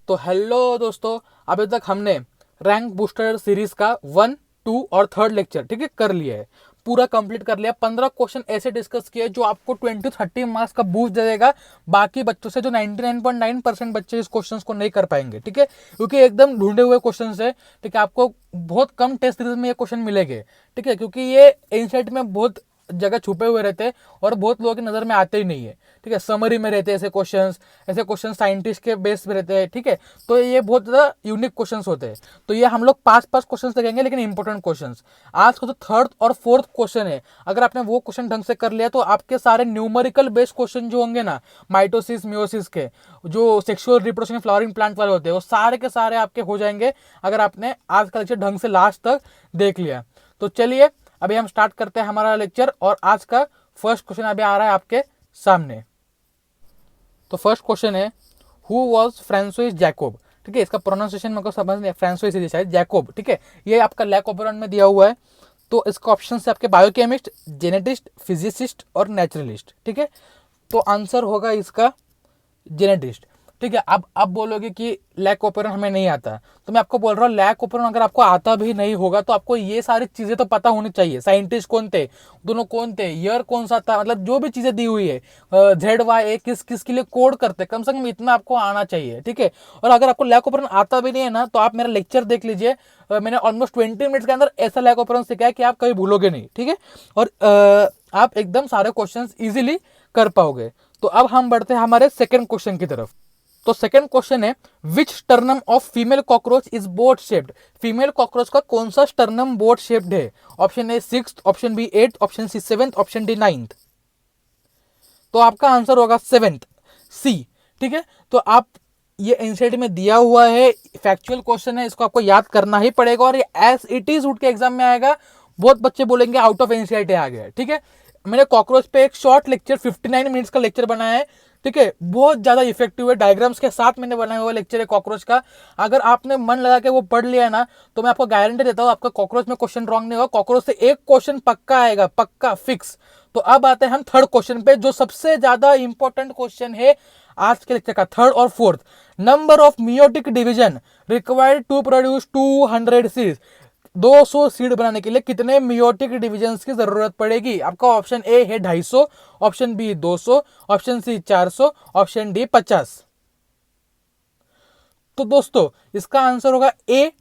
तो हेलो दोस्तों, अभी तक हमने रैंक बूस्टर सीरीज का 1, 2 और 3rd लेक्चर ठीक है कर लिया है, पूरा कंप्लीट कर लिया। 15 क्वेश्चन ऐसे डिस्कस किए जो आपको 20-30 मार्क्स का बूस्ट दे देगा बाकी बच्चों से, जो 99.9% बच्चे इस क्वेश्चंस को नहीं कर पाएंगे। ठीक है, क्योंकि एकदम ढूंढे हुए क्वेश्चन है। ठीक है, आपको बहुत कम टेस्ट सीरीज में ये क्वेश्चन मिलेंगे। ठीक है, क्योंकि ये एनसीईआरटी में बहुत जगह छुपे हुए रहते हैं और बहुत लोगों की नज़र में आते ही नहीं है। ठीक है, समरी में रहते हैं ऐसे क्वेश्चन साइंटिस्ट के बेस पे रहते हैं। ठीक है, तो ये बहुत ज़्यादा यूनिक क्वेश्चंस होते हैं। तो ये हम लोग 5-5 क्वेश्चन देखेंगे, लेकिन इंपॉर्टेंट क्वेश्चंस। आज का जो 3rd और 4th क्वेश्चन है, अगर आपने वो क्वेश्चन ढंग से कर लिया तो आपके सारे न्यूमेरिकल बेस्ड क्वेश्चन जो होंगे ना, माइटोसिस मियोसिस के, जो सेक्सुअल रिप्रोडक्शन फ्लावरिंग प्लांट वाले होते हैं, वो सारे के सारे आपके हो जाएंगे अगर आपने आज का लेक्चर ढंग से लास्ट तक देख लिया। तो चलिए अभी हम स्टार्ट करते हैं हमारा लेक्चर, और आज का फर्स्ट क्वेश्चन अभी आ रहा है आपके सामने। तो फर्स्ट क्वेश्चन है, हु वॉज फ्रांसोइस जैकोब। ठीक है, इसका प्रोनाउंसिएशन मेरे को समझ नहीं, फ्रांसोइस है शायद, जैकोब। ठीक है, ये आपका लैक ऑपरेंट में दिया हुआ है। तो इसका ऑप्शन है आपके बायोकेमिस्ट, जेनेटिस्ट, फिजिसिस्ट और नेचुरलिस्ट। ठीक है, तो आंसर होगा इसका जेनेटिस्ट। ठीक है, अब आप बोलोगे कि लैक ऑपरेंट हमें नहीं आता, तो मैं आपको बोल रहा हूँ लैक ऑपरेंट अगर आपको आता भी नहीं होगा तो आपको ये सारी चीजें तो पता होनी चाहिए। साइंटिस्ट कौन थे, दोनों कौन थे, ईयर कौन सा था, मतलब जो भी चीजें दी हुई है, ZYA किस किस के लिए कोड करते, कम से कम इतना आपको आना चाहिए। ठीक है, और अगर आपको लैक ऑपरेंट आता भी नहीं है ना, तो आप मेरा लेक्चर देख लीजिए। मैंने ऑलमोस्ट 20 मिनट्स के अंदर ऐसा लैक ऑपरेंट सिखाया कि आप कभी भूलोगे नहीं। ठीक है, और आप एकदम सारे क्वेश्चन इजिली कर पाओगे। तो अब हम बढ़ते हैं हमारे सेकेंड क्वेश्चन की तरफ। तो सेकंड क्वेश्चन है, which sternum of female cockroach is boat shaped. Female cockroach का कौन सा स्टर्नम बोट शेप्ड है। Option A 6th, option B 8th, option C 7th, option D 9th। तो आपका आंसर होगा 7th, सी। ठीक है, तो आप ये एनसीईआरटी में दिया हुआ है, फैक्चुअल क्वेश्चन है, इसको आपको याद करना ही पड़ेगा और ये एज इट इज उठ के एग्जाम में आएगा। बहुत बच्चे बोलेंगे आउट ऑफ एनसीईआरटी आ गया। ठीक है, मैंने कॉकरोच पे एक शॉर्ट लेक्चर 59 मिनट्स का लेक्चर बनाया है। ठीक है, बहुत ज्यादा इफेक्टिव है, डायग्राम्स के साथ मैंने बनाया हुआ लेक्चर है कॉकरोच का। अगर आपने मन लगा के वो पढ़ लिया ना, तो मैं आपको गारंटी देता हूँ आपका कॉकरोच में क्वेश्चन रॉन्ग नहीं होगा। कॉकरोच से एक क्वेश्चन पक्का आएगा, पक्का फिक्स। तो अब आते हैं हम 3rd क्वेश्चन पे, जो सबसे ज्यादा इंपॉर्टेंट क्वेश्चन है आज के लेक्चर का, 3rd और 4th। Number of meiotic division required to produce 200 seeds. 200 seed बनाने के लिए कितने मियोटिक डिविजन्स की जरूरत पड़ेगी। आपका ऑप्शन ए है 250, option B 200, option C 400, option D 50। तो दोस्तों इसका आंसर होगा ए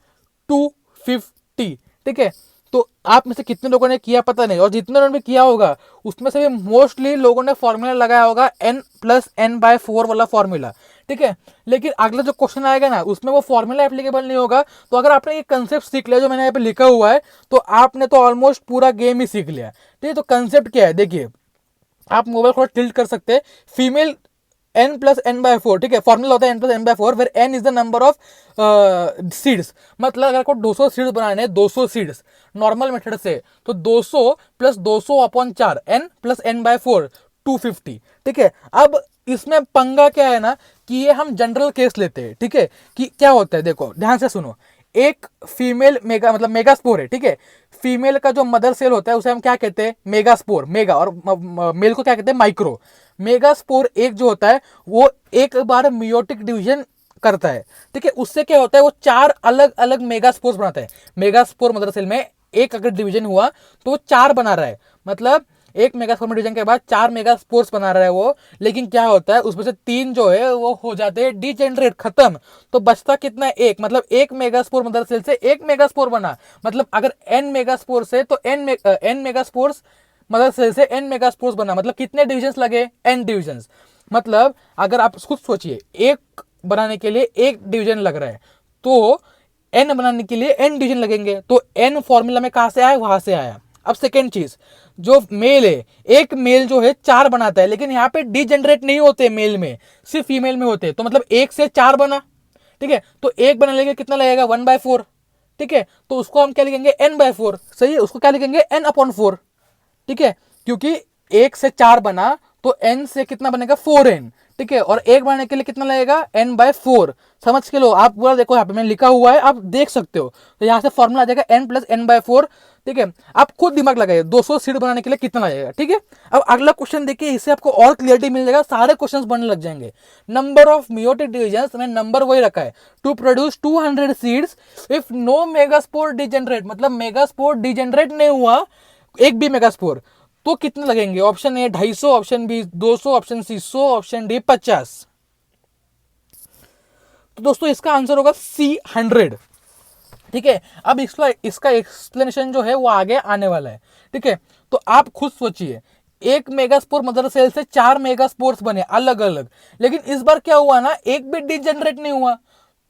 250। ठीक है, तो आप में से कितने लोगों ने किया पता नहीं, और जितने लोगों ने किया होगा उसमें से भी मोस्टली लोगों ने फॉर्मूला लगाया होगा n+n/4 वाला फॉर्मूला। ठीक है, लेकिन अगला जो क्वेश्चन आएगा ना, उसमें वो फॉर्मूला एप्लीकेबल नहीं होगा। तो अगर आपने ये कंसेप्ट सीख लिया जो मैंने यहाँ पे लिखा हुआ है, तो आपने तो ऑलमोस्ट पूरा गेम ही सीख लिया। ठीक है, तो कंसेप्ट क्या है देखिए, आप मोबाइल थोड़ा टिल्ट कर सकते हैं। Female n+n/4। ठीक है, फॉर्मूला होता है n+n/4, where n is the number of seeds. मतलब अगर आपको 200 सीड्स बनाने हैं, 200 सीड्स नॉर्मल मेथड से, तो 200 + 200/4, n+n/4, 250। ठीक है, अब इसमें पंगा क्या है ना, कि ये हम जनरल केस लेते हैं। ठीक है, कि क्या होता है देखो ध्यान से सुनो। एक फीमेल मेगा मतलब मेगास्पोर है। ठीक है, फीमेल का जो मदर सेल होता है उसे हम क्या कहते हैं, मेगास्पोर, मेगा, और मेल को क्या कहते हैं, माइक्रो। मेगास्पोर एक जो होता है वो एक बार मियोटिक डिवीजन करता है। ठीक है, उससे क्या होता है, वो 4 अलग अलग मेगास्पोर्स बनाता है। मेगास्पोर मदर सेल में एक अगर डिवीजन हुआ तो वो 4 बना रहा है, मतलब एक मेगास्पोर में डिवीजन के बाद 4 मेगास्पोर्स बना रहा है वो। लेकिन क्या होता है, उसमें से 3 जो है वो हो जाते हैं डिजेनरेट, खत्म। तो बचता कितना, एक, मतलब एक मेगास्पोर मदर सेल से एक मेगास्पोर बना। मतलब अगर n मेगास्पोर से, तो n मेगास्पोर्स मदर सेल से n मेगास्पोर्स बना, मतलब कितने डिविजन्स लगे, n डिविजन्स। मतलब अगर आप खुद सोचिए, एक बनाने के लिए एक डिवीजन लग रहा है, तो n बनाने के लिए n डिवीजन लगेंगे। तो n फॉर्मूला में कहां से आया, वहां से आया। अब सेकेंड चीज, जो मेल है, एक मेल जो है 4 बनाता है, लेकिन यहाँ पे डिजेनरेट नहीं होते मेल में, सिर्फ फीमेल में होते। तो मतलब 1 से 4 बना। ठीक है, तो एक बनाने के कितना लगेगा, 1/4। ठीक है, तो उसको हम क्या लिखेंगे, n/4। सही है, उसको क्या लिखेंगे, n/4। ठीक है, क्योंकि 1 से 4 बना तो n से कितना बनेगा, 4n। ठीक है, और एक बनाने के लिए कितना लगेगा, n/4। समझ के लो, आप पूरा देखो, यहाँ पे मैंने लिखा हुआ है, आप देख सकते हो। तो यहाँ से फॉर्मूला आ जाएगा n + n/4। ठीक है, आप खुद दिमाग लगाइए 200 सीट बनाने के लिए कितना लगेगा। ठीक है, अब अगला क्वेश्चन देखिए, इससे आपको और क्लियरिटी मिल जाएगा, सारे क्वेश्चंस बनने लग जाएंगे। नंबर ऑफ मेयोटिक डिविजन्स, मैंने नंबर वही रखा है, to produce 200 seeds if no megaspore degenerate, मतलब मेगास्पोर डिजेनरेट नहीं हुआ एक भी मेगास्पोर, तो कितने लगेंगे। Option A 250, option B 200, option C 100, option D 50। तो दोस्तों इसका आंसर होगा सी 100। ठीक है, अब इसका एक्सप्लेनेशन जो है वो आगे आने वाला है। ठीक है, तो आप खुद सोचिए, एक मेगास्पोर मदर सेल से 4 मेगास्पोर्स बने अलग अलग, लेकिन इस बार क्या हुआ ना, एक भी डिजेनरेट नहीं हुआ,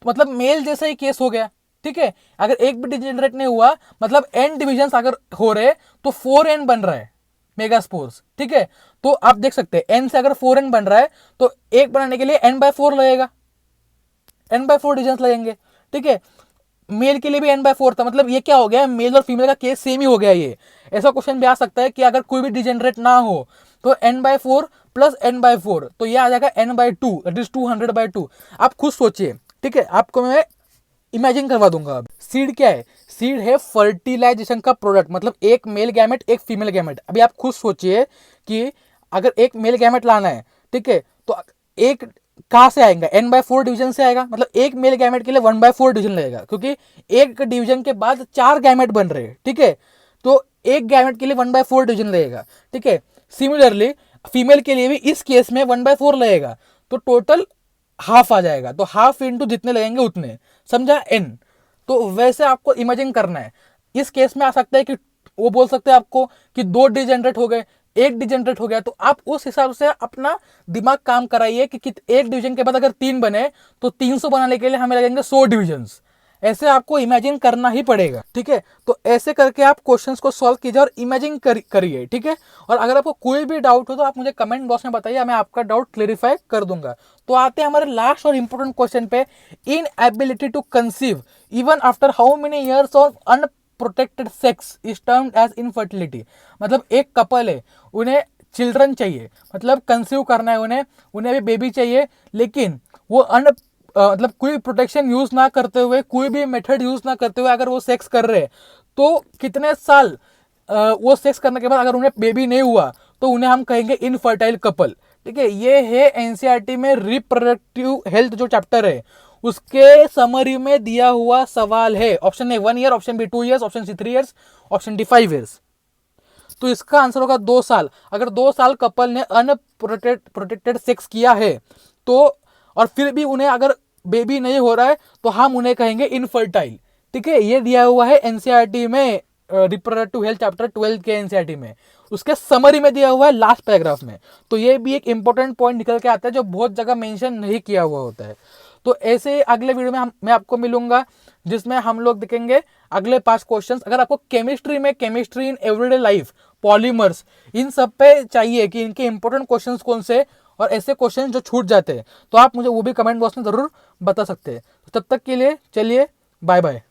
मतलब मेल जैसा ही केस हो गया। ठीक है, अगर एक भी डिजेनरेट नहीं हुआ, मतलब n डिविजन अगर हो रहे तो 4n बन रहा है मेगास्पोर्स। ठीक है, तो आप देख सकते हैं n से अगर 4n बन रहा है तो एक बनाने के लिए n/4 लगेगा, n/4 डिविजन लगेंगे। ठीक है, मेल के लिए भी n/4 था, मतलब ये क्या हो गया, मेल और फीमेल का केस सेम ही हो गया। ये ऐसा क्वेश्चन भी आ सकता है कि अगर कोई भी डिजेनरेट ना हो तो n/4 + n/4, तो ये आ जाएगा n/2, दैट इज 200/2। आप खुद सोचिए। ठीक है, आपको मैं इमेजिन करवा दूंगा। अब सीड क्या है, सीड है फर्टिलाइजेशन का प्रोडक्ट, मतलब एक मेल गैमेट एक फीमेल गैमेट। अभी आप खुद सोचिए कि अगर एक मेल गैमेट लाना है, ठीक है, तो एक कहाँ से आएगा, n/4 डिवीजन से आएगा, मतलब एक मेल गैमेट के लिए 1/4 डिवीजन लगेगा, क्योंकि एक डिवीजन के बाद 4 गैमेट बन रहे हैं। ठीक है, तो एक गैमेट के लिए 1/4 डिवीजन लगेगा। ठीक है, सिमिलरली फीमेल के लिए भी इस केस में 1/4 लगेगा, तो टोटल हाफ आ जाएगा, तो हाफ इंटू जितने लगेंगे उतने, समझा, n। तो वैसे आपको इमेजिन करना है। इस केस में आ सकता है कि वो बोल सकते हैं आपको कि 2 डिजेनरेट हो गए, एक डिजेनरेट हो गया, तो आप उस हिसाब से अपना दिमाग काम कराइए कि एक डिवीजन के बाद अगर 3 बने तो 300 बनाने के लिए हमें लगेंगे 100 डिविजन्स। ऐसे आपको इमेजिन करना ही पड़ेगा। ठीक है, तो ऐसे करके आप क्वेश्चंस को सॉल्व कीजिए और इमेजिन करिए। ठीक है, और अगर आपको कोई भी डाउट हो तो आप मुझे कमेंट बॉक्स में बताइए, मैं आपका डाउट क्लेरिफाई कर दूंगा। तो आते हैं हमारे लास्ट और इंपॉर्टेंट क्वेश्चन पे, inability to conceive even after how many years of unprotected sex is termed as infertility. मतलब एक कपल है, उन्हें चिल्ड्रन चाहिए, मतलब कंसीव करना है उन्हें भी बेबी चाहिए, लेकिन वो मतलब कोई प्रोटेक्शन यूज ना करते हुए, कोई भी मेथड यूज ना करते हुए अगर वो सेक्स कर रहे हैं, तो कितने साल वो सेक्स करने के बाद अगर उन्हें बेबी नहीं हुआ तो उन्हें हम कहेंगे इनफर्टाइल कपल। ठीक है, ये है एनसीईआरटी में रिप्रोडक्टिव हेल्थ जो चैप्टर है उसके समरी में दिया हुआ सवाल है। Option A 1 year, option B 2 years, option C 3 years, option D 5 years. तो इसका आंसर होगा 2 साल। अगर 2 साल कपल ने अनप्रोटेक्टेड सेक्स किया है तो, और फिर भी उन्हें अगर बेबी नहीं हो रहा है, तो हम उन्हें कहेंगे इनफर्टाइल। ठीक है, ये दिया हुआ है एनसीईआरटी में, रिप्रोडक्टिव हेल्थ चैप्टर 12 के एनसीईआरटी में, उसके समरी में दिया हुआ है लास्ट पैराग्राफ में। तो ये भी एक इंपॉर्टेंट पॉइंट निकल के आता है जो बहुत जगह मेंशन नहीं किया हुआ होता है। तो ऐसे अगले वीडियो में मैं आपको मिलूंगा, जिसमें हम लोग देखेंगे अगले 5 क्वेश्चंस। अगर आपको chemistry in everyday life, polymers, इन सब पे चाहिए कि इनके इंपॉर्टेंट क्वेश्चंस कौन से और ऐसे क्वेश्चन जो छूट जाते हैं, तो आप मुझे वो भी कमेंट बॉक्स में जरूर बता सकते हैं। तो तब तक के लिए चलिए, बाय बाय।